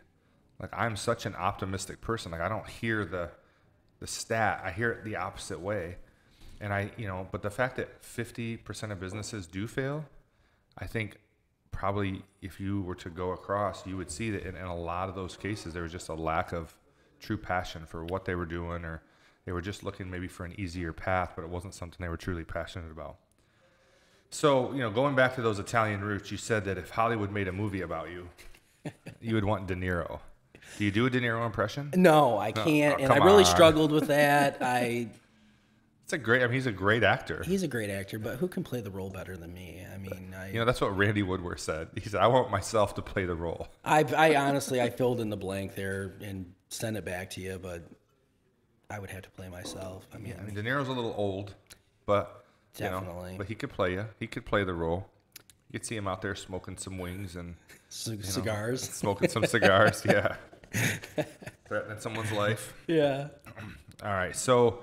Like, I'm such an optimistic person. Like, I don't hear the stat. I hear it the opposite way. And but the fact that 50% of businesses do fail, I think probably if you were to go across, you would see that in a lot of those cases, there was just a lack of true passion for what they were doing, or they were just looking maybe for an easier path, but it wasn't something they were truly passionate about. So, going back to those Italian roots, you said that if Hollywood made a movie about you, you would want De Niro. Do you do a De Niro impression? No, I can't, and I come really on. struggled with that. It's a great. I mean, he's a great actor. He's a great actor, but who can play the role better than me? I mean, You know, that's what Randy Woodworth said. He said, "I want myself to play the role." I honestly, I filled in the blank there and sent it back to you, but I would have to play myself. I mean, I mean, De Niro's a little old, but you know, Definitely. but he could play you. He could play the role. You could see him out there smoking some wings and cigars. smoking some cigars. Yeah, threatening someone's life. Yeah. All right, so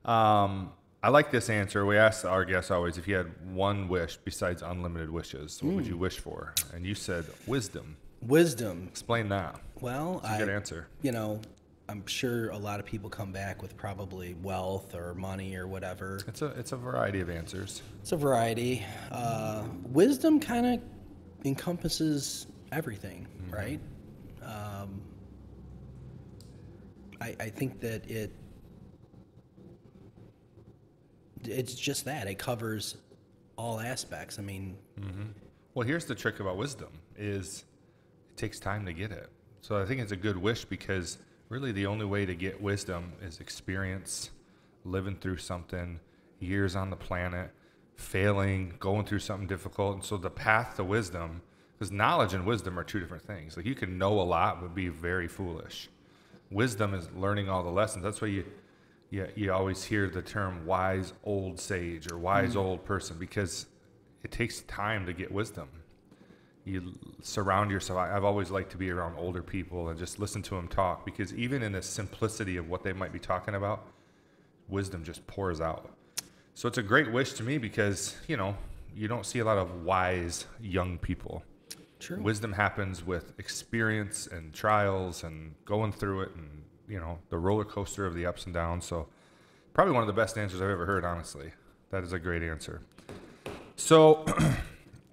I like this answer. We ask our guests always, if you had one wish besides unlimited wishes, what would you wish for? And you said wisdom. Wisdom. Explain that. Well, It's a good answer. You know, I'm sure a lot of people come back with probably wealth or money or whatever. It's a variety of answers. It's a variety. Wisdom kind of encompasses everything, right? I think that it's just that. It covers all aspects. I mean, Well, here's the trick about wisdom is it takes time to get it. So I think it's a good wish because really the only way to get wisdom is experience, living through something, years on the planet, failing, going through something difficult. And so the path to wisdom, because knowledge and wisdom are two different things. Like you can know a lot but be very foolish. Wisdom is learning all the lessons. That's why you always hear the term wise old sage or wise old person, because it takes time to get wisdom. You surround yourself. I've always liked to be around older people and just listen to them talk, because even in the simplicity of what they might be talking about, wisdom just pours out. So it's a great wish to me because, you know, you don't see a lot of wise young people. true. Wisdom happens with experience and trials and going through it and, you know, the roller coaster of the ups and downs. So probably one of the best answers I've ever heard, honestly. That is a great answer. So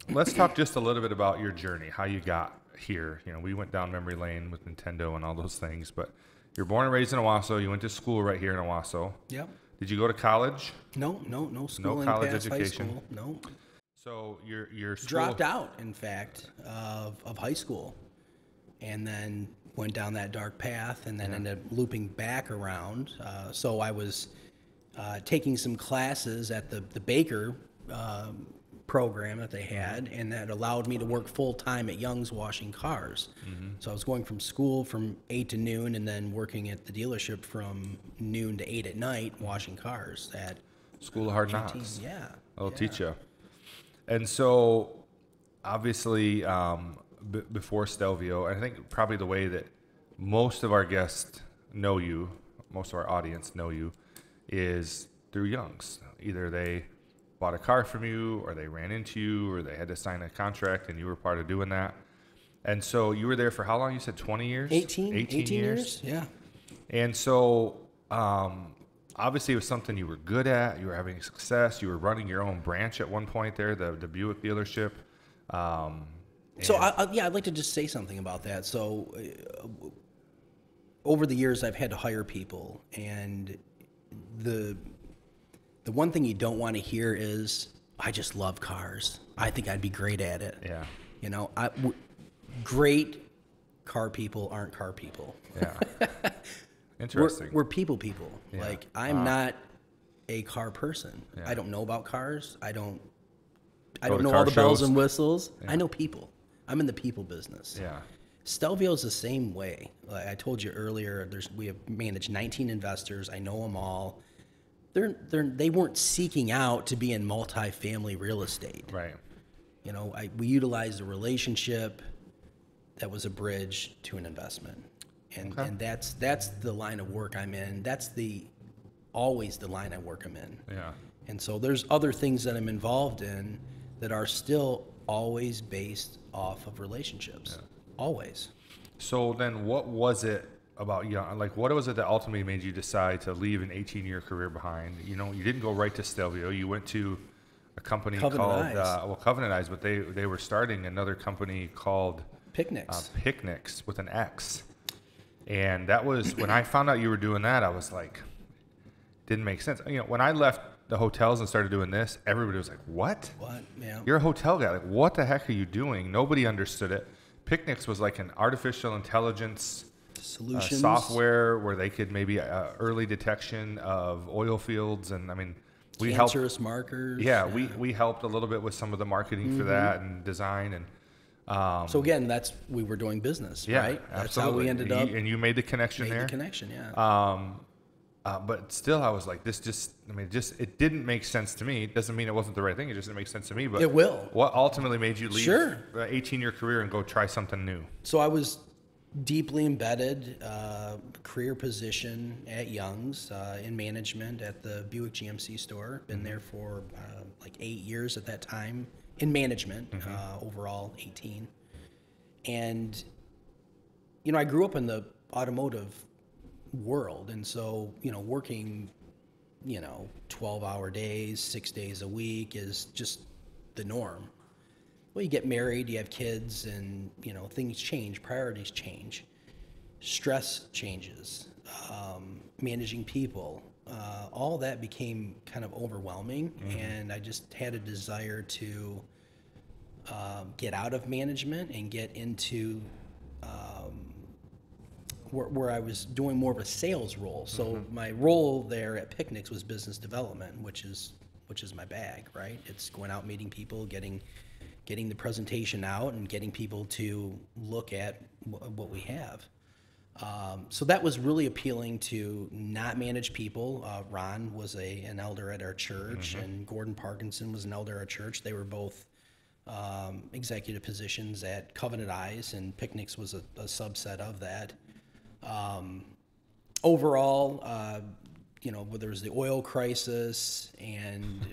let's talk just a little bit about your journey, how you got here. You know, we went down memory lane with Nintendo and all those things, but you're born and raised in Owasso. You went to school right here in Owasso. Yep. Did you go to college? No schooling college past education? high school. No. So your school... Dropped out, in fact, of high school, and then went down that dark path, and then ended up looping back around. So I was taking some classes at the Baker program that they had, and that allowed me to work full time at Young's washing cars. So I was going from school from 8 to noon, and then working at the dealership from noon to 8 at night washing cars at School of Hard 18. Knocks. Yeah. They'll teach you. And so, obviously, before Stelvio, I think probably the way that most of our guests know you, most of our audience know you, is through Young's. Either they bought a car from you, or they ran into you, or they had to sign a contract, and you were part of doing that. And so you were there for how long? You said 20 years? 18 years? Yeah. And so, obviously, it was something you were good at. You were having success. You were running your own branch at one point there, the Buick dealership. So, I'd like to just say something about that. So, over the years, I've had to hire people, and the one thing you don't want to hear is, I just love cars. I think I'd be great at it. Yeah. You know, great car people aren't car people. Yeah. Interesting. We're people. Yeah. Like, I'm not a car person. Yeah. I don't know about cars. I don't to know car all the bells shows. and whistles. Yeah. I know people. I'm in the people business. Yeah. Stelvio's the same way. Like I told you earlier, we have managed 19 investors. I know them all. They weren't seeking out to be in multifamily real estate. Right. You know, we utilized a relationship that was a bridge to an investment, and that's the line of work I'm in. That's always the line of work I'm in. Yeah. And so there's other things that I'm involved in that are still always based off of relationships. Yeah. Always. So then what was it about Young? Like, what was it that ultimately made you decide to leave an 18-year career behind? You know, you didn't go right to Stelvio. You went to a company called Covenant Eyes, but they were starting another company called Picnics. Picnics with an X. And that was, when I found out you were doing that, I was like, didn't make sense. You know, when I left the hotels and started doing this, everybody was like, what? What? Yeah. You're a hotel guy. Like, what the heck are you doing? Nobody understood it. Picnics was like an artificial intelligence Solutions. software where they could maybe early detection of oil fields, and I mean, we helped. Cancerous markers. Yeah, we helped a little bit with some of the marketing for that and design, and So again, we were doing business, yeah, right? That's absolutely. how we ended up. And you made the connection Made there. the connection, yeah. But still, I was like, it didn't make sense to me. It doesn't mean it wasn't the right thing. It just didn't make sense to me. But It will. What ultimately made you leave Sure. an 18-year career and go try something new? So I was deeply embedded, career position at Young's in management at the Buick GMC store. Been there for like 8 years at that time in management, overall 18. And, I grew up in the automotive world. And so, working, 12-hour days, 6 days a week is just the norm. Well, you get married, you have kids, and, things change, priorities change. Stress changes, managing people, all that became kind of overwhelming. And I just had a desire to get out of management and get into where I was doing more of a sales role. So my role there at Picnics was business development, which is my bag, right? It's going out, meeting people, getting the presentation out, and getting people to look at what we have. So that was really appealing to not manage people. Ron was an elder at our church, and Gordon Parkinson was an elder at our church. They were both executive positions at Covenant Eyes, and Picnics was a subset of that. Overall, there was the oil crisis, and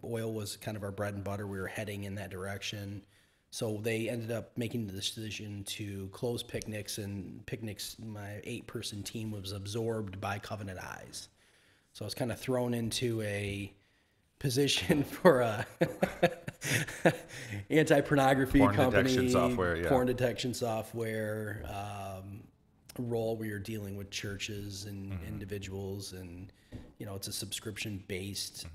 oil was kind of our bread and butter. We were heading in that direction, so they ended up making the decision to close Picnics, and Picnics, my 8-person team, was absorbed by Covenant Eyes. So I was kind of thrown into a position for a anti-pornography company, porn detection software, role where you're dealing with churches and individuals, and it's a subscription-based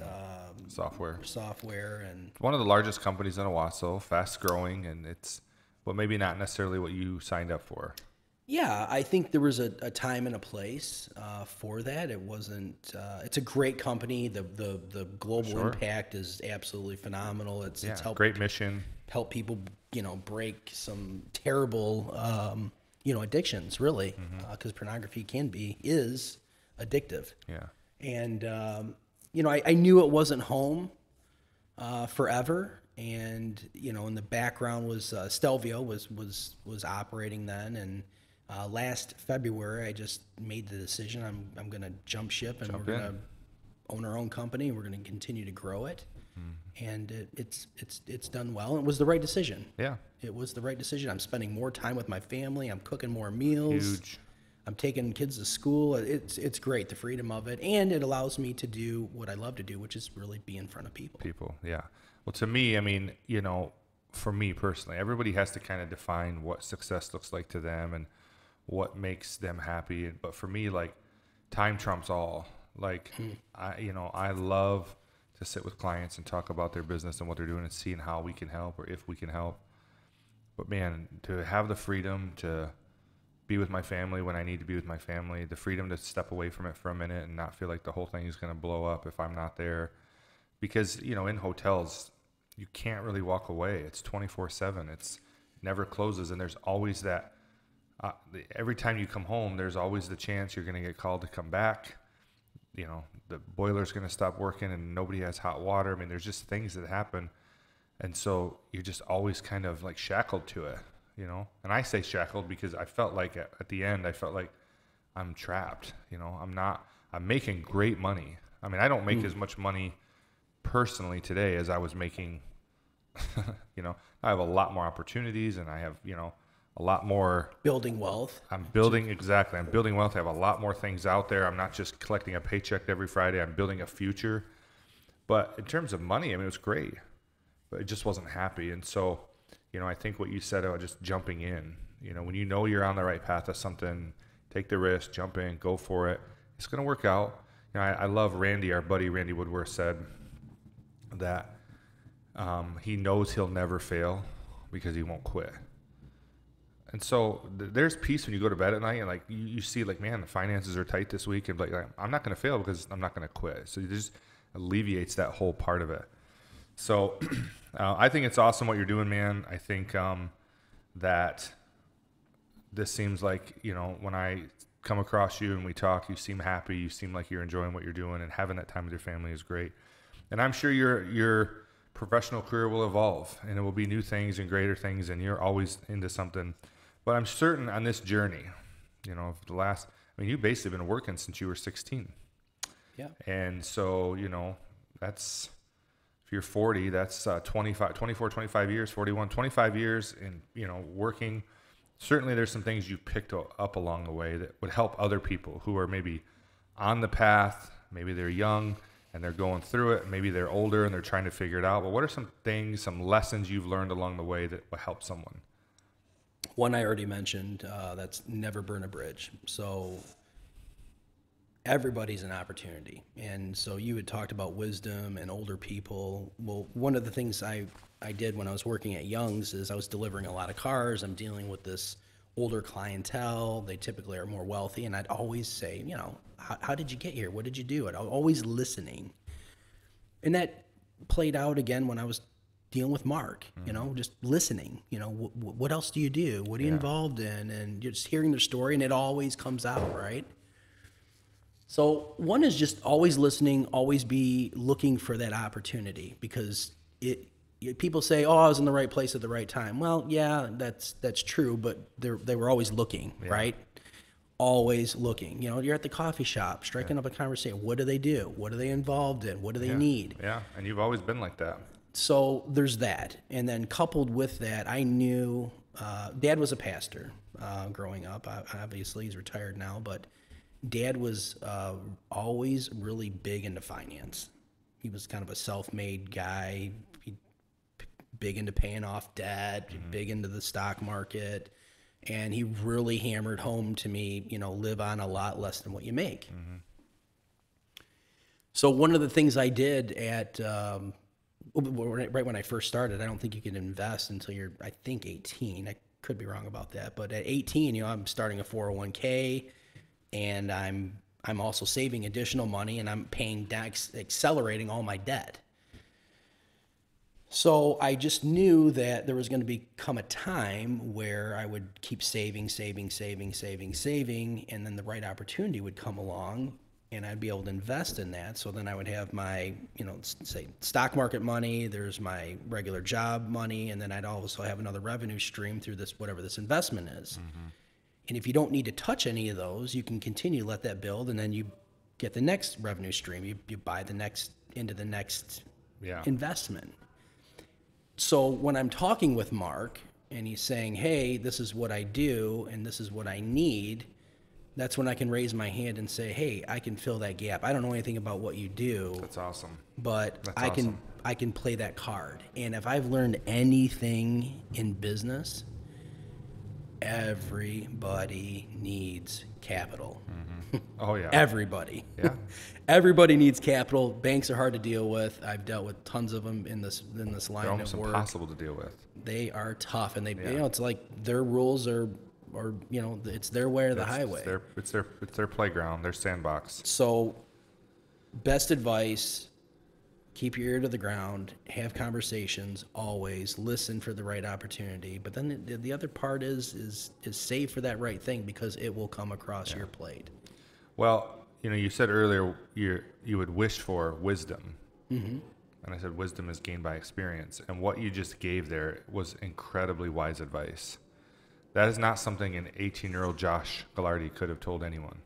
software, and one of the largest companies in Owasso, fast growing, and it's maybe not necessarily what you signed up for. Yeah, I think there was a time and a place for that. It wasn't. It's a great company. The global impact is absolutely phenomenal. It's helped, great mission. Help people, break some terrible, addictions, really, because pornography is addictive. Yeah. And I knew it wasn't home forever. And in the background was Stelvio was operating then, and last February I just made the decision I'm going to jump ship, and we're going to own our own company, and we're going to continue to grow it. And it's done well. It was the right decision. Yeah, it was the right decision. I'm spending more time with my family. I'm cooking more meals. Huge. I'm taking kids to school. It's great, the freedom of it, and it allows me to do what I love to do, which is really be in front of people. Yeah. Well, to me, I mean, for me personally, everybody has to kind of define what success looks like to them and what makes them happy. But for me, like, time trumps all. Like, I love to sit with clients and talk about their business and what they're doing and seeing how we can help, or if we can help. But man, to have the freedom to be with my family when I need to be with my family, the freedom to step away from it for a minute and not feel like the whole thing is going to blow up if I'm not there. Because, in hotels, you can't really walk away. It's 24/7. It's never closes. And there's always that, every time you come home, there's always the chance you're going to get called to come back. The boiler's going to stop working and nobody has hot water. I mean, there's just things that happen. And so you're just always kind of like shackled to it, And I say shackled because I felt like at the end, I felt like I'm trapped. I'm making great money. I mean, I don't make as much money personally today as I was making. I have a lot more opportunities, and I have, a lot more building wealth. I'm building wealth. I have a lot more things out there. I'm not just collecting a paycheck every Friday. I'm building a future. But in terms of money, I mean, it was great, but it just wasn't happy. And so, I think what you said about just jumping in, when you're on the right path of something, take the risk, jump in, go for it. It's going to work out. I love Randy, our buddy Randy Woodworth said that he knows he'll never fail because he won't quit. And so there's peace when you go to bed at night and like you see like, man, the finances are tight this week, and like I'm not going to fail because I'm not going to quit. So it just alleviates that whole part of it. So I think it's awesome what you're doing, man. I think that this seems like, you know, when I come across you and we talk, you seem happy, you seem like you're enjoying what you're doing, and having that time with your family is great. And I'm sure your professional career will evolve, and it will be new things and greater things, and you're always into something. But I'm certain on this journey, you know, you've basically been working since you were 16. Yeah. And so, you know, that's, if you're 40, that's 25 years, 41, 25 years in, you know, working. Certainly there's some things you've picked up along the way that would help other people who are maybe on the path, maybe they're young and they're going through it, maybe they're older and they're trying to figure it out. But what are some things, some lessons you've learned along the way that will help someone? One I already mentioned, that's never burn a bridge. So everybody's an opportunity. And so you had talked about wisdom and older people. Well, one of the things I did when I was working at Young's is I was delivering a lot of cars. I'm dealing with this older clientele. They typically are more wealthy. And I'd always say, you know, how did you get here? What did you do? And I was always listening. And that played out again when I was dealing with Mark, you know, just listening, you know, what else do you do? What are you involved in? And you're just hearing their story, and it always comes out, right? So one is just always listening, always be looking for that opportunity, because people say, oh, I was in the right place at the right time. Well, yeah, that's true, but they were always looking, right? Always looking. You know, you're at the coffee shop, striking up a conversation. What do they do? What are they involved in? What do they need? Yeah, and you've always been like that. So there's that. And then coupled with that, I knew Dad was a pastor growing up. Obviously, he's retired now, but Dad was always really big into finance. He was kind of a self-made guy, big into paying off debt, big into the stock market. And he really hammered home to me, you know, live on a lot less than what you make. So one of the things I did at, right when I first started, I don't think you can invest until you're, I think, 18. I could be wrong about that. But at 18, you know, I'm starting a 401k, and I'm also saving additional money, and I'm paying down, accelerating all my debt. So I just knew that there was going to become a time where I would keep saving, and then the right opportunity would come along, and I'd be able to invest in that. So then I would have my, you know, say stock market money, there's my regular job money, and then I'd also have another revenue stream through this, whatever this investment is. And if you don't need to touch any of those, you can continue to let that build, and then you get the next revenue stream. You buy the next investment. So when I'm talking with Mark and he's saying, hey, this is what I do and this is what I need, that's when I can raise my hand and say, hey, I can fill that gap. I don't know anything about what you do. That's awesome. But That's I awesome. can play that card. And if I've learned anything in business, everybody needs capital. Oh, yeah. Everybody. Yeah. Everybody needs capital. Banks are hard to deal with. I've dealt with tons of them in this line They're almost of work. impossible to deal with. They are tough, and you know, it's like their rules are, you know, it's their way or the highway. It's their playground, their sandbox. So, best advice: keep your ear to the ground, have conversations, always listen for the right opportunity. But then the other part is save for that right thing, because it will come across your plate. Well, you know, you said earlier you would wish for wisdom. And I said wisdom is gained by experience. And what you just gave there was incredibly wise advice. That is not something an 18-year-old Josh Galardi could have told anyone.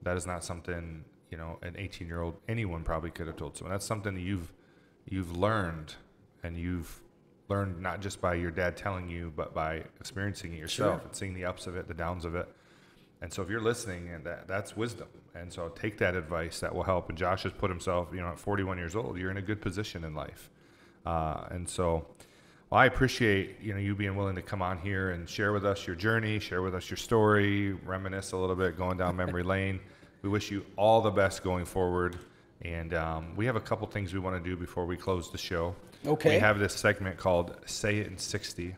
That is not something, you know, an 18-year-old anyone probably could have told someone. That's something that you've learned, and you've learned not just by your dad telling you, but by experiencing it yourself and seeing the ups of it, the downs of it. And so if you're listening, and that's wisdom. And so take that advice, that will help. And Josh has put himself, you know, at 41 years old, you're in a good position in life. And so, well, I appreciate, you know, you being willing to come on here and share with us your journey, share with us your story, reminisce a little bit, going down memory lane. We wish you all the best going forward. And we have a couple things we want to do before we close the show. Okay. We have this segment called Say It in 60,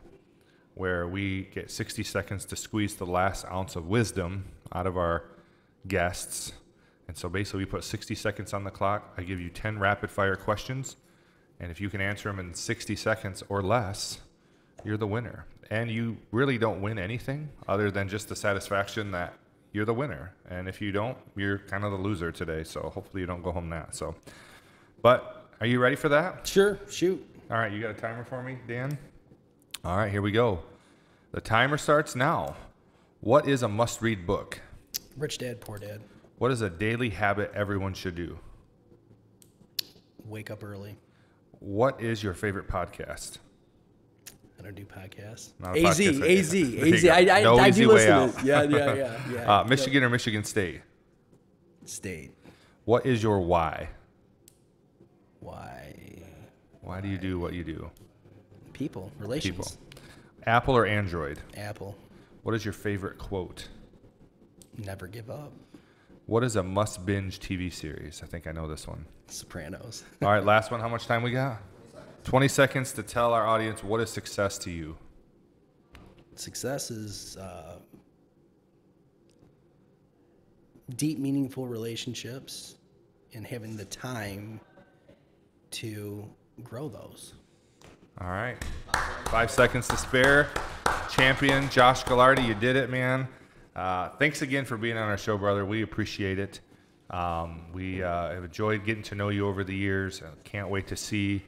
where we get 60 seconds to squeeze the last ounce of wisdom out of our guests. And so basically we put 60 seconds on the clock. I give you 10 rapid fire questions. And if you can answer them in 60 seconds or less, you're the winner. And you really don't win anything other than just the satisfaction that you're the winner. And if you don't, you're kind of the loser today. So hopefully you don't go home that. So, but are you ready for that? Sure, shoot. All right, you got a timer for me, Dan? All right, here we go. The timer starts now. What is a must-read book? Rich Dad, Poor Dad. What is a daily habit everyone should do? Wake up early. What is your favorite podcast? I don't do podcasts. Not a AZ, podcast. AZ, There you AZ. go. No I easy do way listen out. to it. Yeah. Michigan or Michigan State? State. What is your why? Why? Why do you do what you do? People, relations. People. Apple or Android? Apple. What is your favorite quote? Never give up. What is a must-binge TV series? I think I know this one. Sopranos. All right, last one. How much time we got? 20 seconds to tell our audience what is success to you. Success is deep, meaningful relationships and having the time to grow those. All right. 5 seconds to spare. Champion Josh Galardi, you did it, man. Thanks again for being on our show, brother. We appreciate it. We have enjoyed getting to know you over the years. Can't wait to see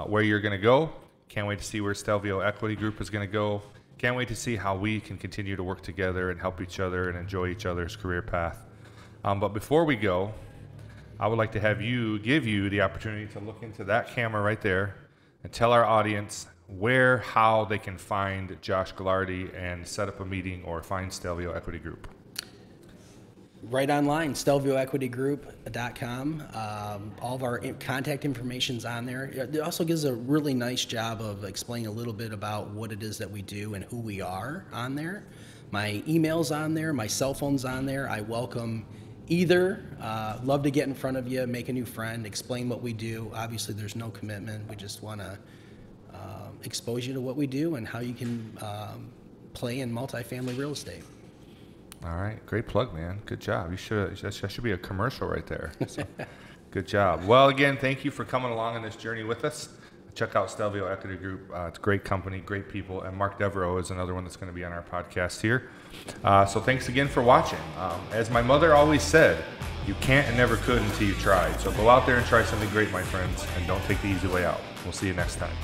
where you're going to go. Can't wait to see where Stelvio Equity Group is going to go. Can't wait to see how we can continue to work together and help each other and enjoy each other's career path. But before we go, I would like to give you the opportunity to look into that camera right there and tell our audience how they can find Josh Galardi and set up a meeting or find Stelvio Equity Group. Right online, StelvioEquityGroup.com. All of our contact information's on there. It also gives a really nice job of explaining a little bit about what it is that we do and who we are on there. My email's on there. My cell phone's on there. I welcome either. Love to get in front of you, make a new friend, explain what we do. Obviously, there's no commitment. We just want to expose you to what we do and how you can play in multifamily real estate. All right, great plug, man. Good job. That should be a commercial right there. So, good job. Well, again, thank you for coming along on this journey with us. Check out Stelvio Equity Group. It's a great company, great people, and Mark Devereaux is another one that's going to be on our podcast here. So thanks again for watching. As my mother always said, you can't and never could until you tried. So go out there and try something great, my friends, and don't take the easy way out. We'll see you next time.